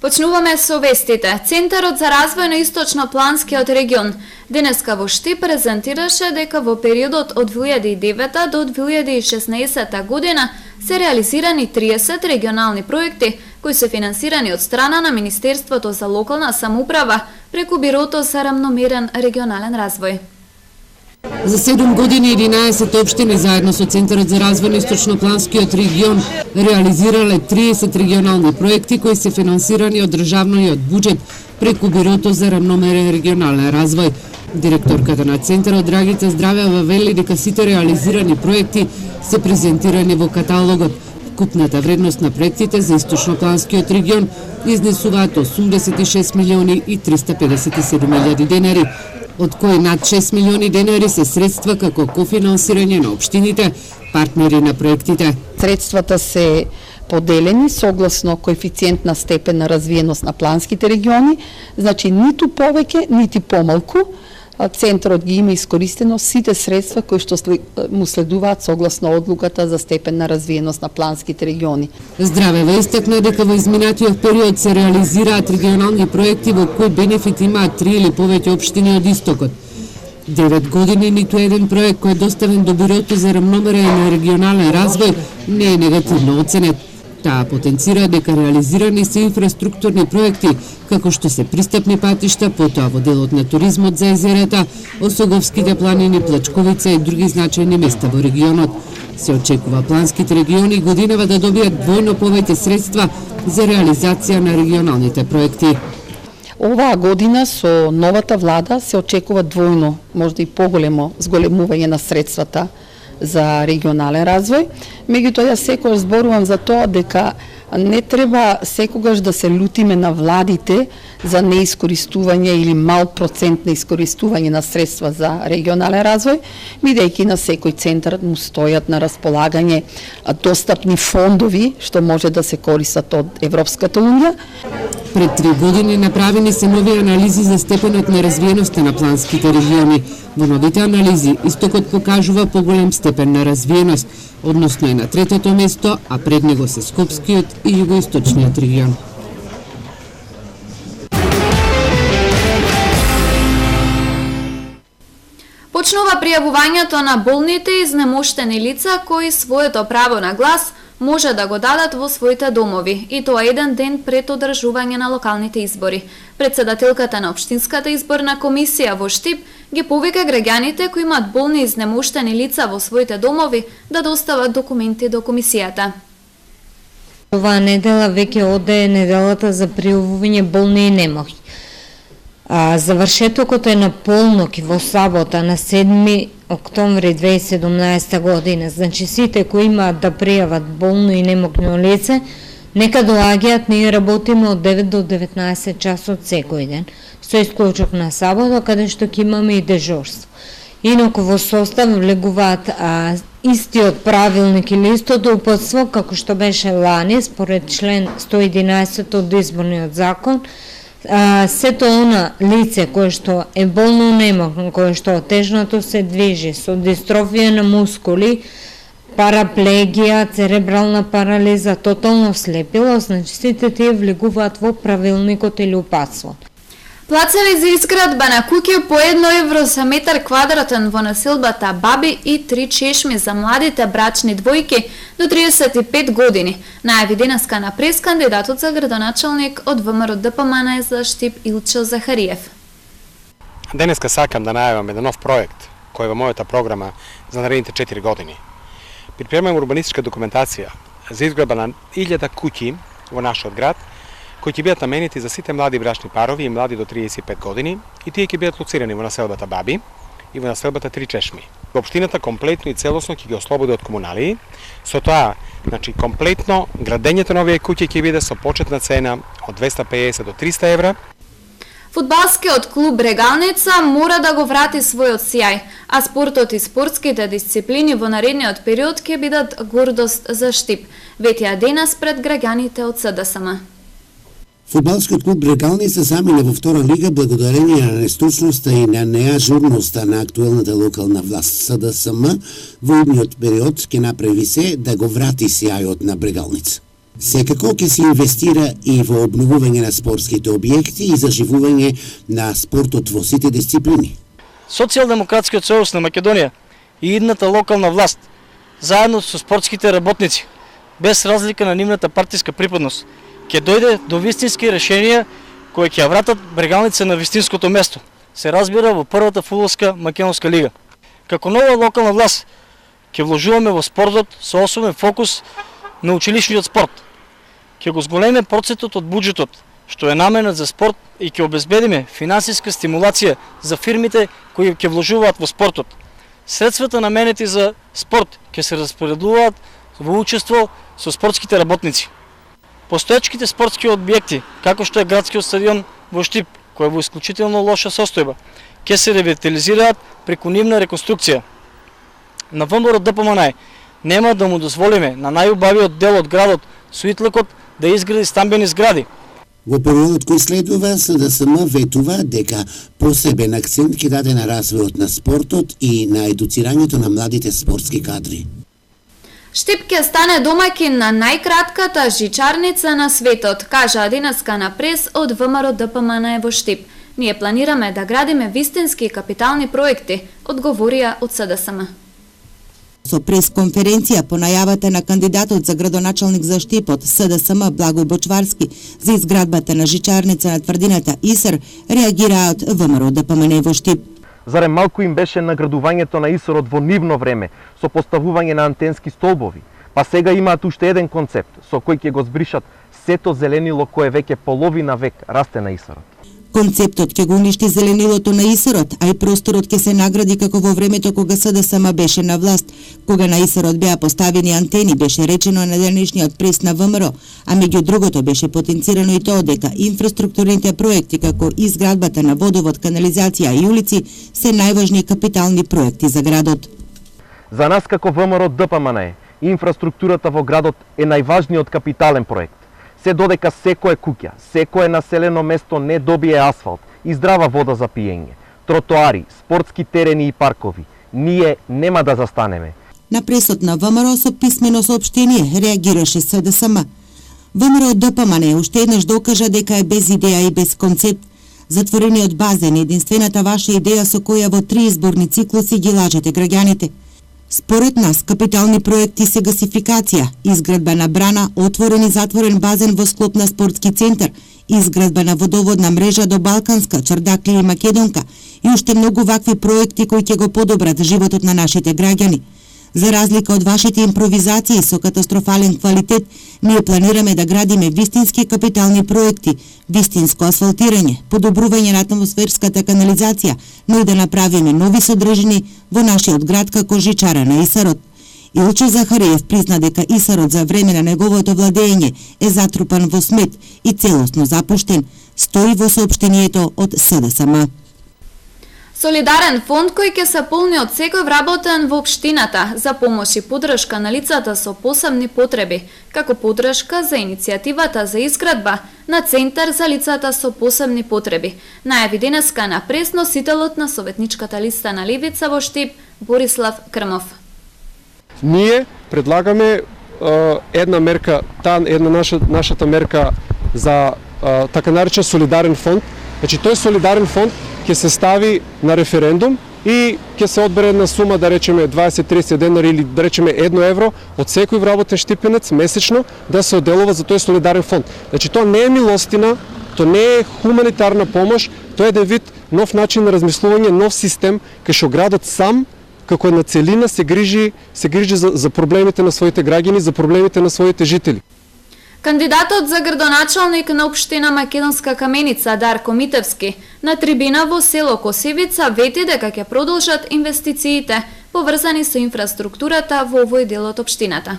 Почнуваме со вестите. Центарот за развој на Источно-Планскиот регион денеска во Штип презентираше дека во периодот од 2009 до 2016 година се реализирани 30 регионални проекти кои се финансирани од страна на Министерството за локална самоуправа преку Бирото за рамномерен регионален развој. За 7 години 11 општини заедно со Центарот за развој на Источно-Планскиот регион реализирале 30 регионални проекти кои се финансирани од државниот буџет преку Бирото за рамномерен регионален развој. Директорката на Центарот Драгица Здравева вели дека сите реализирани проекти се презентирани во каталогот. Купната вредност на проектите за Источно-Планскиот регион изнесуваат 86 милиони и 357 илјади денари, од кои над 6 милиони денари се средства како кофинансирање на општините, партнери на проектите. Средствата се поделени согласно коефициент на степен на развиеност на планските региони, значи ниту повеќе, нити помалку. Центарот ги има искористено сите средства кои што му следуваат согласно одлуката за степен на развиеност на планските региони. Здравева истакна дека во изминатиот период се реализираат регионални проекти во кои бенефит имаат 3 или повеќе општини од истокот. 9 години ниту еден проект кој е доставен до Бирото за рамномерен регионален развој не е негативно оценет. Таа потенцира дека реализирани се инфраструктурни проекти, како што се пристапни патишта, потоа во делот на туризмот за езерата, Осоговските планини, Плачковица и други значајни места во регионот. Се очекува планските региони годинава да добијат двојно повеќе средства за реализација на регионалните проекти. Оваа година со новата влада се очекува двојно, можда и поголемо зголемување на средствата за регионален развој. Меѓутоа, јас секогаш зборувам за тоа дека не треба секогаш да се лутиме на владите за неискористување или мал процент на искористување на средства за регионален развој, бидејќи на секој центар му стојат на располагање достапни фондови што може да се користат од Европската унија. Пред 3 години направени се нови анализи за степенот на развиеноста на планските региони. Во новите анализи истокот покажува поголем степен на развиеност, односно е на третото место, а пред него се Скопскиот и Југоисточниот регион. Почнува пријавувањето на болните и изнемоштени лица кои своето право на глас може да го дадат во своите домови, и тоа еден ден пред одржување на локалните избори. Председателката на Општинската изборна комисија во Штип ги повика граѓаните кои имаат болни и изнемоштени лица во своите домови да достават документи до комисијата. Оваа недела веќе оде неделата за пријавување болни и немоќни. Завршетокот е на полнок во сабота на 7 октомври 2017 година. Значи сите кои имаат да пријават болно и немокно лице, нека доаѓаат, ние работиме од 9 до 19 часот секој ден, со исклучок на сабота, каде што ќе имаме и дежурство. Инаку во состав влегуваат истиот правилник или истото упатство, како што беше лани, според член 111 од изборниот закон. Сето она лице кое што е болно немокно, кое што тежното се движи, со дистрофија на мускули, параплегија, церебрална парализа, тотално слепило, значи сите тие влегуваат во правилникот или упатството. Плацеви за изградба на куќи по 1 евро за метар квадратен во населбата Баби и 3 чешми за младите брачни двојки до 35 години, најави денеска на прес кандидатот за градоначалник од ВМРО ДПМН за Штип Илчо Захариев. Денеска сакам да најавам еден нов проект кој е во мојата програма за наредните 4 години. Припремам урбанистичка документација за изградба на 1000 куќи во нашиот град, кои ќе бидат наменети за сите млади брачни парови и млади до 35 години, и тие ќе бидат лоцирани во населбата Баби и во населбата Три чешми. Општината комплетно и целосно ќе ги ослободи од комуналии, со тоа, значи комплетно градењето на овие куќи ќе биде со почетна цена од 250 до 300 евра. Фудбалскиот клуб Регалница мора да го врати својот сјај, а спортот и спортските дисциплини во наредниот период ќе бидат гордост за Штип, ветија денес пред граѓаните од СДСМ. Фудбалскиот клуб Регалница замина во втора лига благодарение на нестручноста и на неажурноста на актуелната локална власт. СДСМ во идниот период ќе направи се да го врати сјајот на Брегалница. Секако ќе се инвестира и во обновување на спортските објекти и заживување на спортот во сите дисциплини. Социјалдемократскиот сојуз на Македонија и идната локална власт, заедно со спортските работници, без разлика на нивната партиска припадност, ќе дојде до вистински решенија кои ќе ја вратат Брегалница на вистинското место. Се разбира во првата фудбалска македонска лига. Како нова локална власт ќе вложуваме во спортот со особен фокус на училишниот спорт. Ќе го зголеме процентот од буџетот што е наменет за спорт и ќе обезбедиме финансиска стимулација за фирмите кои ќе вложуваат во спортот. Средствата наменети за спорт ќе се распоредуваат во учество со спортските работници. Постоечките спортски објекти, како што е градскиот стадион во Штип, кој е во исклучително лоша состојба, ќе се ревитализираат преку нивна реконструкција. На ВМРО ДПМН нема да му дозволиме на најубавиот дел од градот со итлакот да изгради стамбени згради. Во периодот кој следува, СДСМ ветува дека посебен акцент ќе даде на развојот на спортот и на едуцирањето на младите спортски кадри. Штип ќе стане домаќин на најкратката жичарница на светот, кажа денеска на прес од ВМРО ДПМН во Штип. Ние планираме да градиме вистински капитални проекти, одговорија од СДСМ. Со пресконференција по најавата на кандидатот за градоначалник за Штип од СДСМ Благој Бочварски за изградбата на жичарница на тврдината Исар, реагираат ВМРО ДПМН во Штип. Зарем малку им беше наградувањето на Исарот во нивно време со поставување на антенски столбови, па сега имаат уште еден концепт со кој ќе го збришат сето зеленило кое веќе половина век расте на Исарот. Концептот ќе го уништи зеленилото на Исарот, а и просторот ќе се награди како во времето кога СДСМ беше на власт. Кога на Исарот беа поставени антени, беше речено на денешниот прес на ВМРО, а меѓу другото беше потенцирано и тоа дека инфраструктурните проекти како изградбата на водовод, канализација и улици се најважни капитални проекти за градот. За нас како ВМРО ДПМН, инфраструктурата во градот е најважниот капитален проект. Се додека секое куќа, секое населено место не добие асфалт и здрава вода за пиење, тротоари, спортски терени и паркови, ние нема да застанеме. На пресот на ВМРО со писмено соопштение реагираше СДСМ. ВМРО ДПМН уште еднаш докажа дека е без идеја и без концепт. Затворениот базен е единствената ваша идеја со која во 3 изборни циклуси ги лажете граѓаните. Според нас, капитални проекти се гасификација, изградба на брана, отворен и затворен базен во склоп на спортски центар, изградба на водоводна мрежа до Балканска, Чардаклија и Македонка и уште многу вакви проекти кои ќе го подобрат животот на нашите граѓани. За разлика од вашите импровизации со катастрофален квалитет, ние планираме да градиме вистински капитални проекти, вистинско асфалтирање, подобрување на атмосферската канализација, но и да направиме нови содржини во нашиот град како жичара на Исарот. Илчо Захариев призна дека Исарот за време на неговото владење е затрупан во смет и целосно запуштен, стои во соопштението од СДСМ. Солидарен фонд кој ќе се полни од секој вработен во општината за помош и поддршка на лицата со посебни потреби, како поддршка за иницијативата за изградба на центар за лицата со посебни потреби, најави денеска на прес носителот на советничката листа на Левица во Штип Борислав Крмов. Ние предлагаме една мерка, нашата мерка за така наречен солидарен фонд. Значи тој солидарен фонд ќе се стави на референдум и ќе се одбере една сума, да речеме 20-30 денари или да речеме 1 евро од секој вработен штипенец месечно да се одделува за тој солидарен фонд. Значи тоа не е милостина, тоа не е хуманитарна помош, тоа е еден вид нов начин на размислување, нов систем кај што градот сам како една целина се грижи за проблемите на своите граѓани, за проблемите на своите жители. Кандидатот за градоначалник на општина Македонска Каменица Дарко Митевски на трибина во село Косевица вети дека ќе продолжат инвестициите поврзани со инфраструктурата во овој дел од општината.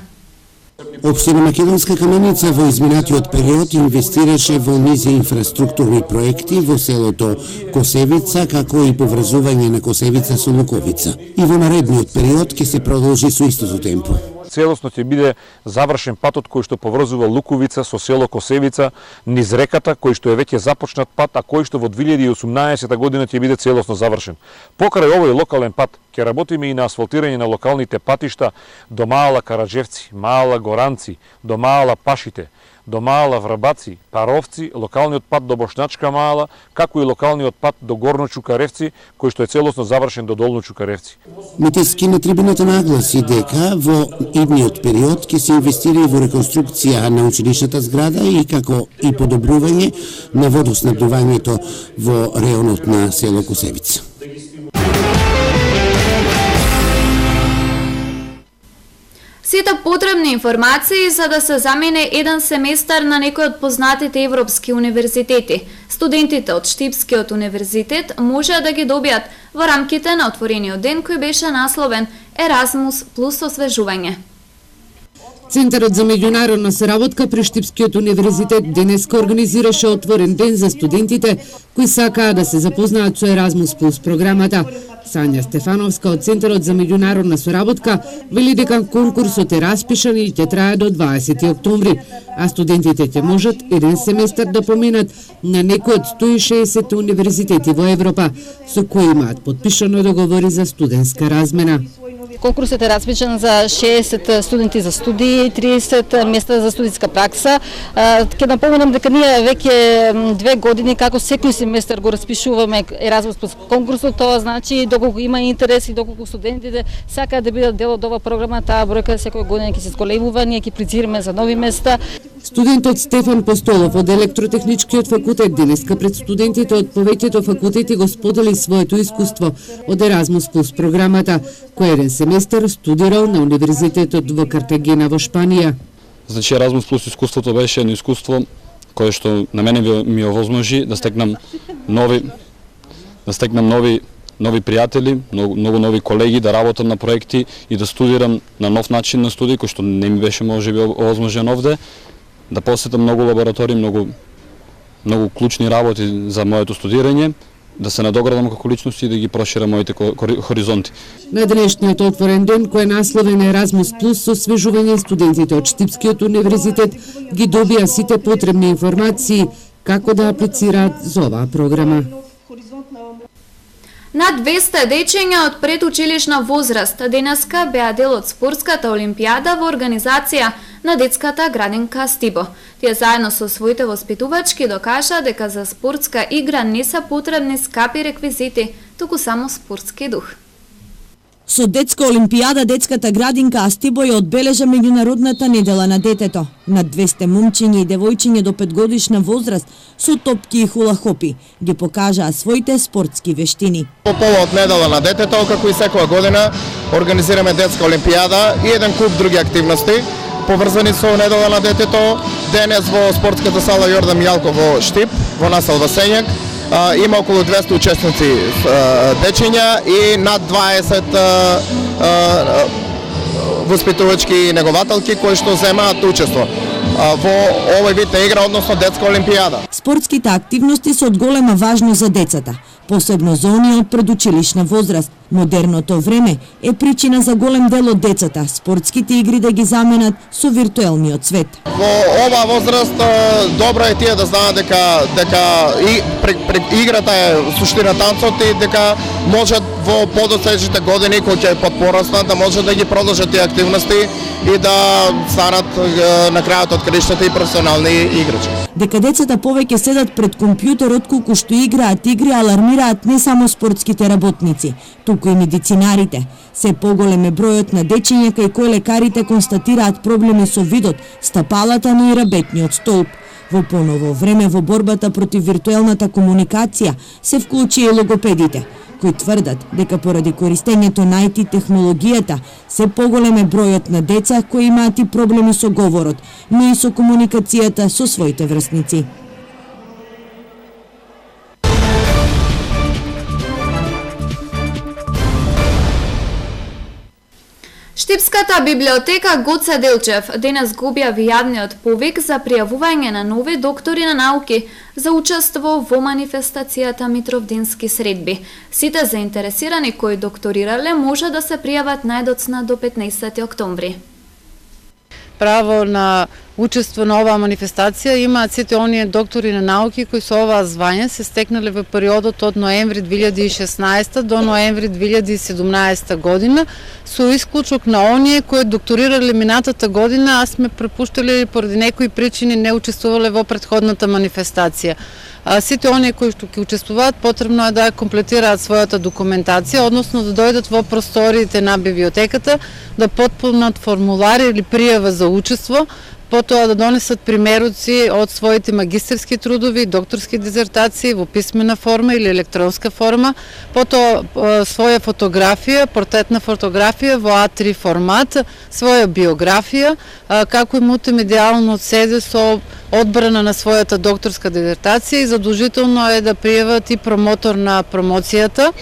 Општина Македонска Каменица во изминатиот период инвестираше во низ инфраструктурни проекти во селото Косевица, како и поврзување на Косевица со Луковица. И во наредниот период ќе се продолжи со истото темпо. целосно ќе биде завршен патот кој што поврзува Луковица со село Косевица низ реката, кој што е веќе започнат пат, а кој што во 2018 година ќе биде целосно завршен. Покрај овој локален пат ќе работиме и на асфалтирање на локалните патишта до Маала Караджевци, Маала Горанци, до Маала Пашите, до Маала Врбаци, Паровци, локалниот пат до Бошначка Маала, како и локалниот пат до Горно Чукаревци, кој што е целосно завршен до Долно Чукаревци. Метески на трибуната нагласи дека во идниот период ќе се инвестира и во реконструкција на училишната зграда и како и подобрување на водоснабдувањето во реонот на село Косевица. Сите потребни информации за да се замине еден семестар на некој од познатите европски универзитети. Студентите од Штипскиот универзитет може да ги добијат во рамките на отворениот ден кој беше насловен Еразмус плюс освежување. Центарот за меѓународна соработка при Штипскиот универзитет денеска организираше отворен ден за студентите кои сакаа да се запознаат со Еразмус плюс програмата. Сања Стефановска од Центарот за меѓународна соработка вели дека конкурсот е распишан и ќе трае до 20 октомври, а студентите ќе можат еден семестар да поминат на некој од 160 универзитети во Европа, со кои имаат потпишано договори за студентска размена. Конкурсот е распишан за 60 студенти за студии, 30 места за студентска пракса. Ќе напоменам дека ние веќе 2 години како секој семестар го распишуваме Еразмус плюс конкурсот, тоа значи доколку има интерес и доколку студентите сакаат да бидат дел од оваа програма, таа бројка секој година ќе се зголемува, ние ќе плицираме за нови места. Студентот Стефан Постолов од Електротехничкиот факултет денеска пред студентите од повеќето факултети го сподели своето искуство од Еразмус плюс програмата, кој еден семестар студирал на Универзитетот во Картагена во Шпанија. Значи Еразмус плюс искуството беше едно искуство кое што на мене ми овозможи да стекнам нови пријатели, многу нови колеги, да работам на проекти и да студирам на нов начин на студии кој што не ми беше можеби овозможен овде, да посетам многу лаборатории, многу клучни работи за моето студирање, да се надоградам како личност и да ги проширам моите хоризонти. На денешниот отворен ден, кој е насловен Еразмус плюс со освежување, студентите од Штипскиот универзитет ги добија сите потребни информации како да аплицираат за оваа програма. Над 200 дечиња од предучилишна возраст денеска беа дел од спортската олимпијада во организација на детската градинка Стибо. Тие заедно со своите воспитувачки докажа дека за спортска игра не се потребни скапи реквизити, туку само спортски дух. Со детска олимпијада детската градинка Астибо ја одбележа меѓународната недела на детето. Над 200 момчиња и девојчиња до 5 годишна возраст со топки и хула-хопи ги покажаа своите спортски вештини. По повод недела на детето, како и секоја година, организираме детска олимпијада и еден куп други активности поврзани со недела на детето. Денес во спортската сала Јордан Мијалков во Штип, во населба Сењак, има околу 200 учесници дечиња и над 20 воспитувачки и негователки кои што земаат учество во овој вид на игра, односно детска олимпијада. Спортските активности се од голема важност за децата, посебно за оние од предучилишна возраст. Модерното време е причина за голем дел од децата спортските игри да ги заменат со виртуелниот свет. Во оваа возраст добро е тие да знаат дека и играта е суштина танцот и дека можат во подоцнежните години кои ќе подпораснат да можат да ги продолжат тие активности и да станат на крајот од краиштата и професионални играчи. Дека децата повеќе седат пред компјутерот колку што играат игри алармираат не само спортските работници, туку и медицинарите. Се поголем е бројот на дечиња кај кои лекарите констатираат проблеми со видот, стапалата, но и рабетниот столб. Во поново време во борбата против виртуелната комуникација се вклучи и логопедите, кои тврдат дека поради користењето на IT технологијата се поголем е бројот на деца кои имаат и проблеми со говорот, но и со комуникацијата со своите врсници. Штипската библиотека Гоце Делчев денес го објави јавниот повик за пријавување на нови доктори на науки за учество во манифестацијата Митровдински средби. Сите заинтересирани кои докторирале може да се пријават најдоцна до 15 октомври. право на учество на оваа манифестација имаат сите оние доктори на науки кои со оваа звање се стекнале во периодот од ноември 2016 до ноември 2017 година, со исклучок на оние кои докторирале минатата година, а сме препуштале поради некои причини не учествувале во претходната манифестација. Сите оние кои што ќе учествуваат потребно е да ја комплетираат својата документација, односно да дојдат во просториите на библиотеката, да потполнат формулари или пријава за учество, потоа да донесат примеруци од своите магистерски трудови, докторски дизертации во писмена форма или електронска форма, потоа своја фотографија, портретна фотографија во А3 формат, своја биографија, како и мултимедијално СД со одбрана на својата докторска дизертација и задолжително е да пријават и промотор на промоцијата.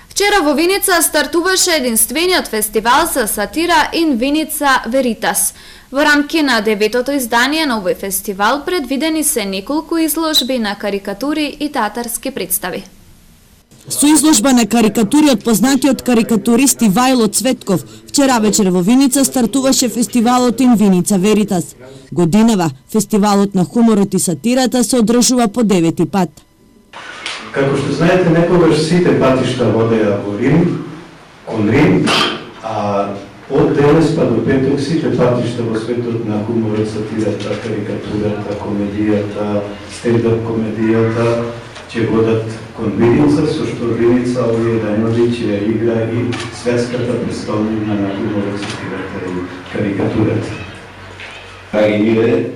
Вчера во Виница стартуваше единствениот фестивал за сатира In Vinica Veritas. Во рамки на 9-то издание на овој фестивал предвидени се неколку изложби на карикатури и театарски представи. Со изложба на карикатури од познатиот карикатурист Ивајло Цветков, вчера вечер во Виница стартуваше фестивалот In Vinica Veritas. Годинава фестивалот на хуморот и сатирата се одржува по 9-ти пат. Како што знаете, некогаш сите патишта водеа во Рим, кон Рим, а од денес па до петок сите патишта во светот на хуморот, сатирата, карикатурата, комедијата, стендап комедијата ќе водат кон Виница, со што Виница овие најнови ќе ја игра и светската престолнина на хуморот, сатирата и карикатурата. Драги Миле,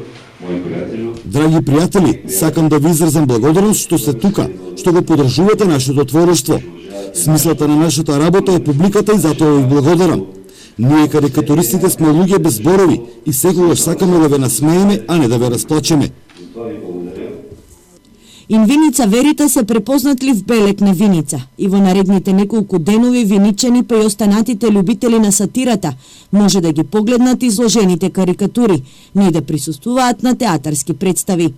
Драги пријатели, сакам да ви изразам благодарност што сте тука, што го подржувате нашето творештво. Смислата на нашата работа е публиката и затоа ви благодарам. Ние карикатуристите сме луѓе без зборови и секогаш сакаме да ве насмееме, а не да ве расплачеме. In Vinica Veritas се препознатлив белег на Виница и во наредните неколку денови виничани па и останатите љубители на сатирата може да ги погледнат изложените карикатури, но и да присуствуваат на театарски представи.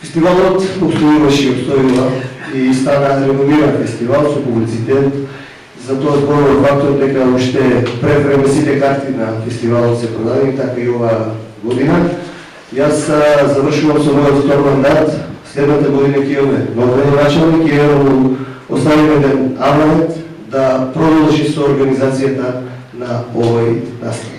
Фестивалот обстојуваше и обстојува и стана реномиран фестивал со публицитет. Затоа зборува фактор дека уште пред време сите карти на фестивалот се продадени, така и оваа година. Јас завршувам со мојот втор мандат. Следната година ќе имаме нов началник и оставиме еден аманет да продолжи со организацијата на овој настан.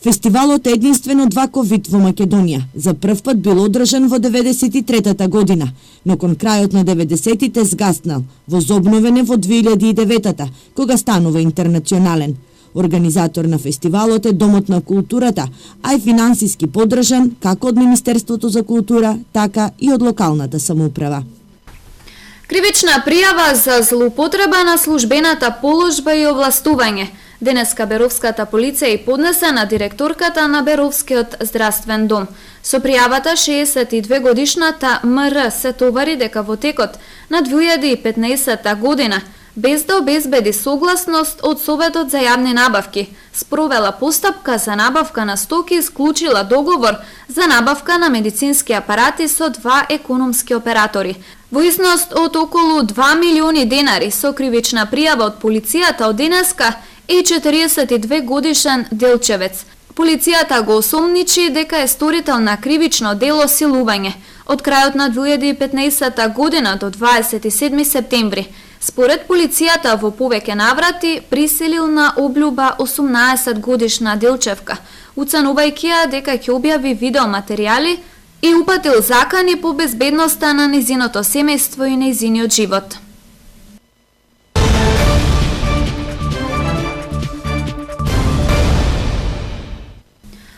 Фестивалот е единствен од ваков вид во Македонија. За прв пат бил одржан во 93-та година, но кон крајот на 90-тите згаснал, возобновен е во 2009-та, кога станува интернационален. Организатор на фестивалот е Домот на културата, а е финансиски поддржан како од Министерството за култура, така и од локалната самоуправа. Кривична пријава за злоупотреба на службената положба и овластување. Денеска Беровската полиција и поднесе на директорката на Беровскиот здравствен дом. Со пријавата 62 годишната МР се товари дека во текот на 2015 година без да обезбеди согласност од Советот за јавни набавки, спровела постапка за набавка на стоки и склучила договор за набавка на медицински апарати со два економски оператори. Во износ од околу 2 милиони денари со кривична пријава од полицијата од денеска и 42 годишен делчевец. Полицијата го осомничи дека е сторител на кривично дело силување од крајот на 2015 година до 27 септември. Според полицијата во повеќе наврати присилил на облюба 18 годишна делчевка, уценувајќи ја дека ќе објави видеоматеријали и упатил закани по безбедноста на нејзиното семејство и нејзиниот живот.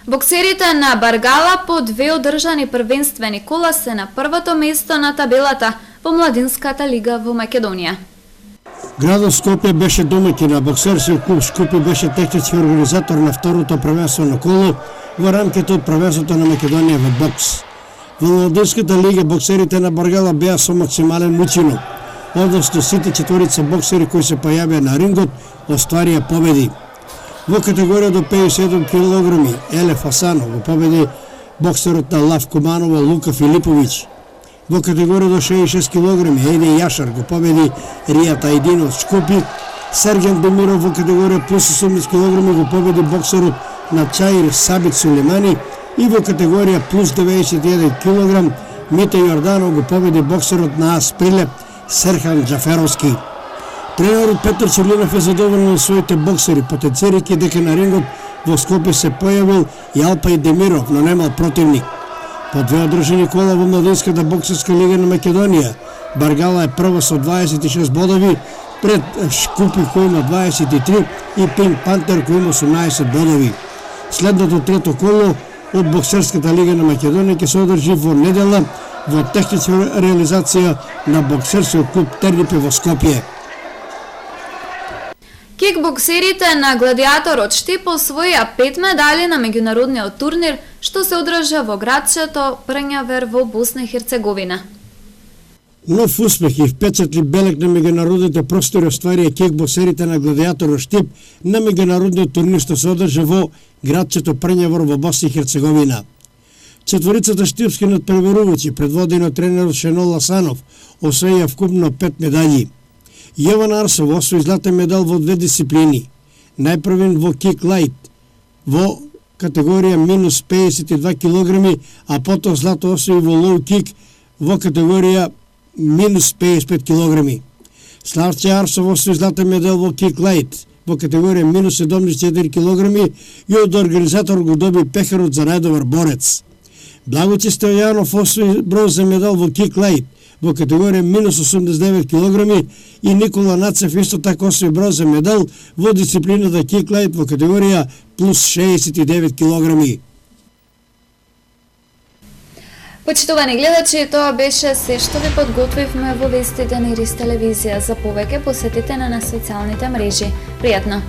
Боксерите на Баргала по две одржани првенствени кола се на првото место на табелата во Младинската лига во Македонија. Градот Скопје беше домаќин, а боксерски клуб Скопје беше технички организатор на второто првенствено коло во рамките од првенството на Македонија во бокс. Во Младинската лига боксерите на Баргала беа со максимален мучинок, односно сите четворица боксери кои се појавија на рингот остварија победи. Во категорија до 57 килограми Еле Фасанов го победи боксерот на Лав Куманова Лука Филиповиќ. Во категорија до 66 килограми Еде Јашар го победи Ријата Един од Шкопје. Сергент Демиров во категорија плюс 18 килограми го победи боксерот на Чаир Сабит Сулеймани и во категорија плюс 91 кг Мите Јорданов го победи боксерот на Ас Прилеп Серхан Джаферовски. Тренерот Петар Чулинов е задоволен од своите боксери, потенцирајќи дека на рингот во Скопје се појавил и Алпај Демиров, но немал противник. По две одржани кола во Младинската боксерска лига на Македонија, Баргала е прво со 26 бодови, пред Шкупи кој има 23 и Пинк Пантер кој има 18 бодови. Следното трето коло од боксерската лига на Македонија ќе се одржи во недела во техничка реализација на боксерскиот клуб Тернипи во Скопје. Кикбоксерите на Гладиаторот Штип освоија 5 медали на меѓународниот турнир што се одржа во градчето Прњавер во Босна и Херцеговина. Нов успех и впечатли белег на меѓународните простори остварија кикбоксерите на Гладиаторот Штип на меѓународниот турнир што се одржа во градчето Прњавер во Босна и Херцеговина. Четворицата штипски надпреварувачи, предводени од тренерот Шенол Ласанов, освоија вкупно 5 медали. Јован Арсов освои златен медал во 2 дисциплини. Најпрвен во кик лајт во категорија минус 52 кг, а потоа злато освои во лоу кик во категорија минус 55 кг. Славче Арсов освои златен медал во кик лајт во категорија минус 74 кг и од организатор го доби пехарот за најдобар борец. Благоче Стојанов освои бронзен медал во кик лајт во категорија минус 89 кг и Никола Нацев исто така освои бронзен медал во дисциплината кик лајт во категорија плюс 69 кг. Почитувани гледачи, тоа беше се што ви подготвивме во вестите на Ирис телевизија. За повеќе посетете на социјалните мрежи. Пријатно!